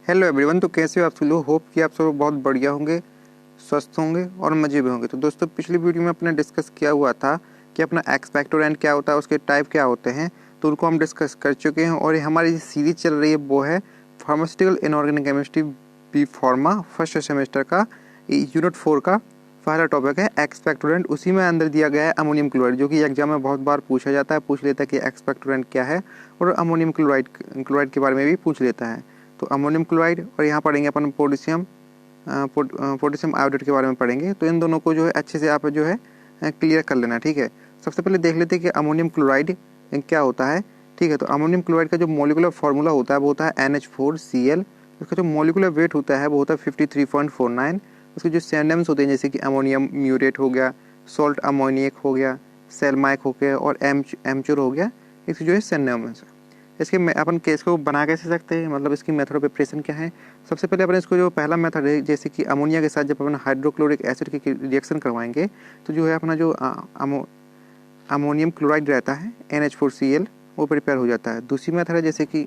Hello everyone. तो कैसे हो आप सब लोग? होप कि आप सब बहुत बढ़िया होंगे, स्वस्थ होंगे और मज़े में होंगे। तो दोस्तों, पिछली वीडियो में अपने डिस्कस किया हुआ था कि अपना एक्सपेक्टोरेंट क्या होता है, उसके टाइप क्या होते हैं, तो उनको हम डिस्कस कर चुके हैं। और ये हमारी जो सीरीज चल रही है वो है pharmaceutical inorganic chemistry B pharma first semester का यूनिट 4 का पहला टॉपिक है एक्सपेक्टोरेंट। उसी में अंदर दिया गया है अमोनियम क्लोराइड, जो कि एग्जाम में बहुत बार पूछा जाता है, पूछ लेता है कि एक्सपेक्टोरेंट क्या है, और अमोनियम क्लोराइड के बारे में भी पूछ लेता है। तो अमोनियम क्लोराइड और यहाँ पढ़ेंगे अपन पोटेशियम आयोडेट के बारे में पढ़ेंगे। तो इन दोनों को जो है अच्छे से आप जो है क्लियर कर लेना, ठीक है। सबसे पहले देख लेते हैं कि अमोनियम क्लोराइड क्या होता है, ठीक है। तो अमोनियम क्लोराइड का जो मॉलिक्यूलर फार्मूला होता है वो होता है NH4Cl। उसका जो मॉलिक्यूलर वेट होता है वो होता है 53.49। उसके जो सिनोनिम्स होते हैं जैसे कि अमोनियम म्यूरेट हो गया, सॉल्ट अमोनियक हो गया, सेलमाइक हो गया और एमचूर हो गया, इसके जो है सिनोनिम्स। इसके अपन केस को बना कैसे सकते हैं, मतलब इसकी मेथड ऑफ प्रिपरेशन क्या है। सबसे पहले अपन इसको जो पहला मेथड है, जैसे कि अमोनिया के साथ जब अपन हाइड्रोक्लोरिक एसिड की रिएक्शन करवाएंगे तो जो है अपना जो अमोनियम क्लोराइड रहता है NH4Cl वो प्रिपेयर हो जाता है। दूसरी मेथड है जैसे कि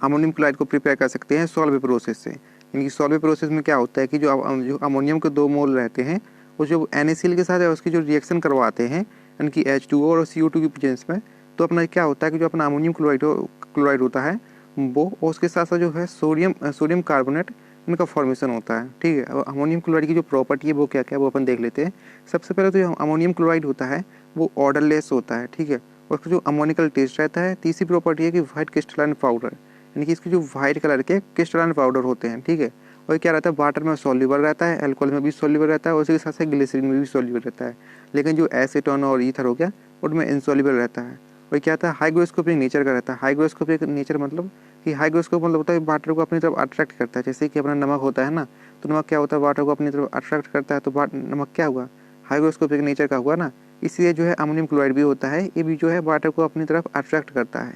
अमोनियम क्लोराइड को प्रिपेयर कर सकते हैं सॉल्वे प्रोसेस से। यानी कि सॉल्वे प्रोसेस में क्या होता है कि जो अमोनियम के 2 मोल रहते हैं वो जो NaCl के साथ है उसकी जो रिएक्शन करवाते हैं, यानी कि H2O और CO2 की प्रेजेंस में, तो अपना क्या होता है कि जो अपना अमोनियम क्लोराइड होता है वो, और उसके साथ साथ जो है सोडियम कार्बोनेट, इनका फॉर्मेशन होता है, ठीक है। अब अमोनियम क्लोराइड की जो प्रॉपर्टी है वो क्या क्या है वो अपन देख लेते हैं। सबसे पहले तो जो अमोनियम क्लोराइड होता है वो ऑर्डरलेस होता है, ठीक है। और उसका जो अमोनिकल टेस्ट रहता है। तीसरी प्रॉपर्टी है कि वाइट क्रिस्टलाइन पाउडर, यानी कि इसके जो वाइट कलर के क्रिस्टलाइन पाउडर होते हैं, ठीक है। और क्या रहता है, वाटर में सॉल्युबल रहता है, अल्कोहल में भी सॉल्युबल रहता है, और उसी के साथ साथ ग्लिसरीन में भी सॉल्युबल रहता है। लेकिन जो एसीटोन और ईथर हो गया उनमें इनसॉल्युबल रहता है। और क्या था, हाइग्रोस्कोपिक नेचर का रहता है। हाइग्रोस्कोपिक नेचर मतलब कि हाइग्रोस्कोप मतलब होता है वाटर को अपनी तरफ अट्रैक्ट करता है। जैसे कि अपना नमक होता है ना, तो नमक क्या होता है, वाटर को अपनी तरफ अट्रैक्ट करता है। तो नमक क्या हुआ, हाइग्रोस्कोपिक नेचर का हुआ ना। इसलिए जो है अमोनियम क्लोराइड भी होता है, ये भी जो है वाटर को अपनी तरफ अट्रैक्ट करता है,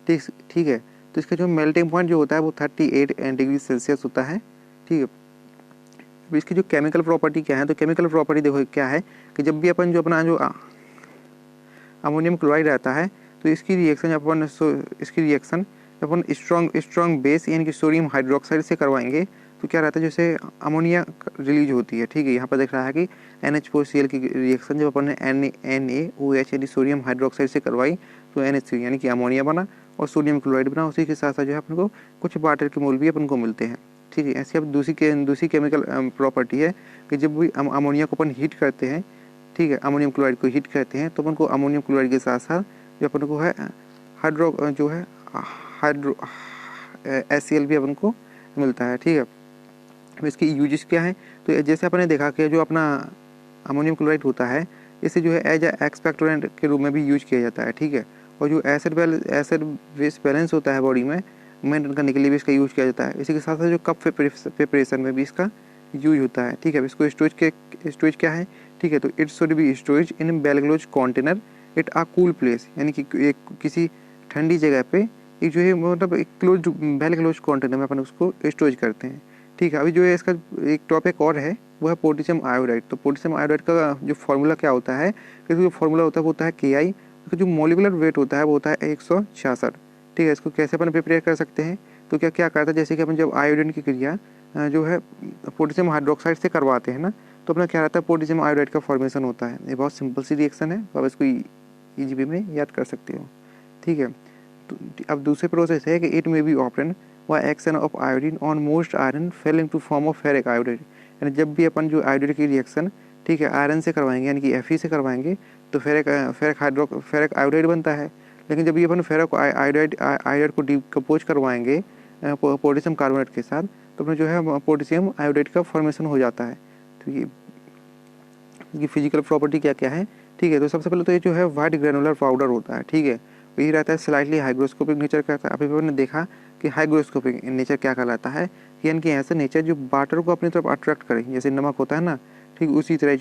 ठीक है। तो इसका जो मेल्टिंग पॉइंट जो होता है वो 38 डिग्री सेल्सियस होता है, ठीक है। अब इसकी जो केमिकल प्रॉपर्टी क्या है, तो केमिकल प्रॉपर्टी देखो क्या है कि जब भी अपन जो अपना जो अमोनियम क्लोराइड रहता है तो इसकी रिएक्शन जब अपन स्ट्रॉन्ग बेस यानी कि सोडियम हाइड्रोक्साइड से करवाएंगे तो क्या रहता है, जैसे अमोनिया रिलीज होती है, ठीक है। यहाँ पर देख रहा है कि NH4Cl की रिएक्शन जब अपन ने NaOH यानी सोडियम हाइड्रोक्साइड से करवाई तो NH3 यानी कि अमोनिया बना और सोडियम क्लोराइड बना। उसी के साथ साथ जो है अपन को कुछ वाटर के मोल भी अपन को मिलते हैं, ठीक है। ऐसी अब दूसरी केमिकल प्रॉपर्टी है कि जब भी अमोनिया को अपन हीट करते हैं, ठीक है, अमोनियम क्लोराइड को हीट करते हैं तो अपन को अमोनियम क्लोराइड के साथ साथ जो अपन को है हाइड्रो HCl भी अपन को मिलता है, ठीक है। अब इसकी यूजेस क्या है, तो जैसे अपन ने देखा कि जो अपना अमोनियम क्लोराइड होता है इसे जो है एज एक्सपेक्टोरेंट के रूप में भी यूज किया जाता है, ठीक है। और जो एसिड बेस बैलेंस होता है बॉडी में मेंटेन करने के लिए भी इसका यूज किया जाता है। इसी के साथ साथ जो कप प्रिपरेशन में भी इसका यूज होता है, ठीक है। इसको स्टोरेज क्या है, ठीक है। तो it should be storage in well close container at a cool place, यानी कि एक किसी ठंडी जगह पे एक जो है मतलब एक वेल क्लोज कंटेनर में अपन उसको स्टोरेज करते हैं, ठीक है। अभी जो है इसका एक टॉपिक और है वो है पोटेशियम आयोडाइड। तो पोटेशियम आयोडाइड का जो फार्मूला क्या होता है, इसका जो फार्मूला होता है वो होता है Ki। उसका जो मोलिकुलर वेट होता है वो होता है 166, ठीक है। इसको कैसे अपन प्रिपेयर कर सकते हैं, तो क्या क्या करता है, जैसे कि अपन जब आयोडीन की क्रिया जो है पोटेशियम हाइड्रोक्साइड से करवाते हैं ना, तो अपना क्या रहता है, पोटेशियम आयोडाइड का फॉर्मेशन होता है। ये बहुत सिंपल सी रिएक्शन है, आप इसको ईजी वे में याद कर सकते हो, ठीक है। तो अब दूसरे प्रोसेस है कि इट मे बी ऑपरेंट व action of iodine on most iron fail into form of ferric iodide. यानी जब भी अपन जो आयोडाइड की रिएक्शन, ठीक है, आयरन से करवाएंगे यानी कि Fe से करवाएंगे तो फेरिक आयोडाइड बनता है। लेकिन जब भी अपन फेरिक आयोडाइड को डिकम्पोज करवाएंगे पोटेशियम कार्बोनेट के साथ तो अपना जो है पोटेशियम आयोडाइड का फॉर्मेशन हो जाता है। तो ये फिजिकल प्रॉपर्टी क्या क्या है, ठीक है। तो सबसे पहले तो ये जो है वाइट ग्रेनुलर पाउडर होता है, ठीक है। यही रहता है स्लाइटली हाइग्रोस्कोपिक नेचर का। अभी हमने देखा कि हाइग्रोस्कोपिक नेचर क्या कहलाता है, यानी कि ऐसा नेचर जो वाटर को अपनी तरफ अट्रैक्ट करे, जैसे नमक होता है ना, ठीक उसी तरह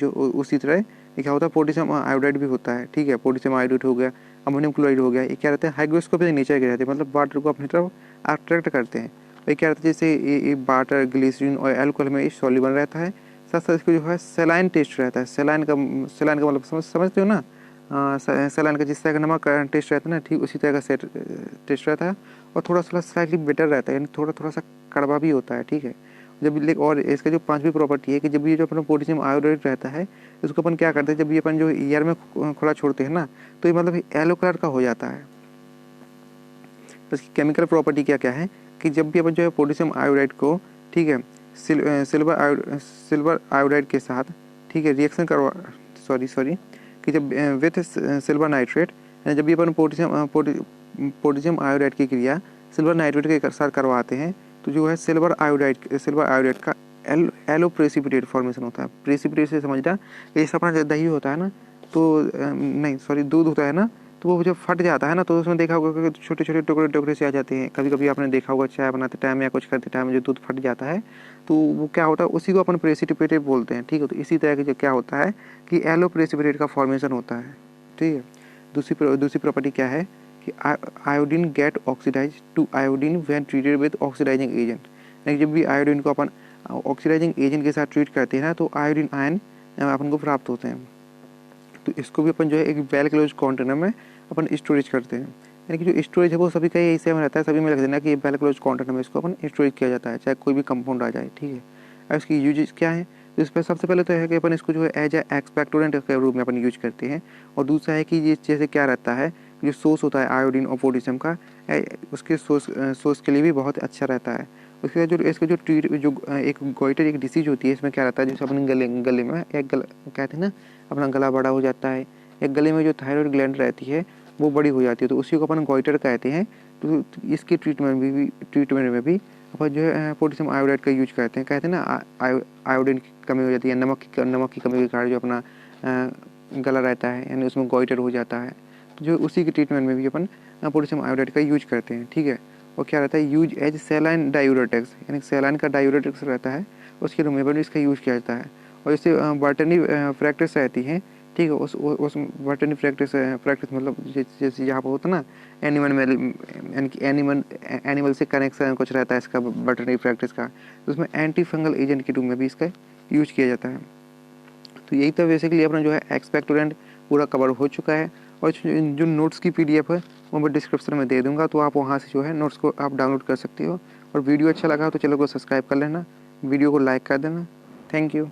क्या होता है पोटेशियम आयोडाइड भी होता है, ठीक है। पोटेशियम आयोडाइड हो गया, अमोनियम क्लोराइड हो गया, ये क्या रहता है हाइग्रोस्कोपिक नेचर के रहते हैं, मतलब वाटर को अपनी तरफ अट्रैक्ट करते हैं। ये क्या रहता है, जैसे ये वाटर ग्लिसरीन और अल्कोहल में सॉल्युबल रहता है। साथ साथ इसको जो है सेलाइन टेस्ट रहता है। सेलाइन का मतलब समझते हो ना, सैलान का जिस तरह का नमक टेस्ट रहता है ना, ठीक उसी तरह का टेस्ट रहता है, और थोड़ा सा स्लाइटली बेटर रहता है, यानी थोड़ा सा कड़वा भी होता है, ठीक है। जब और इसका जो 5वीं प्रॉपर्टी है कि जब ये जो अपना पोटेशियम आयोडाइड रहता है, इसको अपन क्या करते हैं, जब ये अपन जो एयर में खुला छोड़ते हैं ना, तो ये मतलब येलो कलर का हो जाता है। तो इसकी केमिकल प्रॉपर्टी क्या क्या है कि जब भी अपन जो है पोटेशियम आयोडाइड को, ठीक है, सिल्वर आयोडाइड के साथ, ठीक है, रिएक्शन करवा सॉरी कि जब विथ सिल्वर नाइट्रेट, जब भी अपन पोटेशियम आयोडाइड की क्रिया सिल्वर नाइट्रेट के साथ करवाते हैं, तो जो है सिल्वर आयोडाइड का एलो प्रेसिपिटेट फॉर्मेशन होता है। प्रेसिपिटेट से समझना, जैसे अपना दही होता है ना, तो नहीं सॉरी दूध होता है ना, तो वो जब फट जाता है ना, तो उसमें देखा होगा कि छोटे छोटे टुकड़े से आ जाते हैं। कभी कभी आपने देखा होगा चाय बनाते टाइम या कुछ करते टाइम जो दूध फट जाता है, तो वो क्या होता है, उसी को अपन प्रेसिपिटेट बोलते हैं, ठीक है। तो इसी तरह की जो क्या होता है कि एलो प्रेसिपिटेट का फॉर्मेशन होता है, ठीक है। दूसरी प्रॉपर्टी क्या है कि iodine get oxidise to iodine when treated with oxidising agent, यानी जब भी आयोडीन को अपन ऑक्सीडाइजिंग एजेंट के साथ ट्रीट करते हैं ना, तो आयोडीन आयन अपन को प्राप्त होते हैं। तो इसको भी अपन जो है एक वेल क्लोज कंटेनर में अपन स्टोरेज करते हैं, यानी कि जो स्टोरेज है वो सभी का ऐसे में रहता है, सभी में लिख देना कि वेल क्लोज कंटेनर में इसको अपन स्टोरेज किया जाता है, चाहे कोई भी कंपाउंड आ जाए, ठीक है। अब इसकी यूजेज क्या है, तो इस पर सबसे पहले तो है कि अपन इसको जो है एज ए एक्सपेक्टोरेंट के रूप में अपन यूज करते हैं, और दूसरा है कि ये जैसे क्या रहता है, जो सोर्स होता है आयोडीन और पोटेशियम का, उसके सोर्स के लिए भी बहुत अच्छा रहता है। उसके बाद जो इसका जो एक गोइटर एक डिसीज होती है, इसमें क्या रहता है, जैसे अपने गले में कहते हैं ना, अपना गला बड़ा हो जाता है, एक गले में जो थायराइड ग्लैंड रहती है वो बड़ी हो जाती है, तो उसी को अपन गोइटर कहते हैं। तो इसके ट्रीटमेंट में भी अपन जो है पोटेशियम आयोडाइड का यूज करते हैं। कहते हैं ना आयोडीन की कमी हो जाती है, नमक की कमी के कारण जो अपना गला रहता है, यानी उसमें गोइटर हो जाता है, तो जो उसी के ट्रीटमेंट में भी अपन पोटेशियम आयोडाइड का यूज करते हैं, ठीक है। और क्या रहता है, यूज एज सैलाइन डायूरेटिक्स, यानी सैलाइन का डायूरेटिक्स रहता है, उसके रूम में भी इसका यूज किया जाता है। और जैसे बॉटनी प्रैक्टिस रहती है, ठीक है, उस बॉटनी प्रैक्टिस मतलब जैसे यहाँ पर होता है ना एनिमल से कनेक्शन कुछ रहता है इसका बॉटनी प्रैक्टिस का, तो उसमें एंटी फंगल एजेंट के रूप में भी इसका यूज किया जाता है। तो यही तो बेसिकली अपना जो है एक्सपेक्टोरेंट पूरा कवर हो चुका है। और जो नोट्स की PDF है वो मैं डिस्क्रिप्शन में दे दूंगा, तो आप वहाँ से जो है नोट्स को आप डाउनलोड कर सकते हो। और वीडियो अच्छा लगा तो चैनल को सब्सक्राइब कर लेना, वीडियो को लाइक कर देना। Thank you.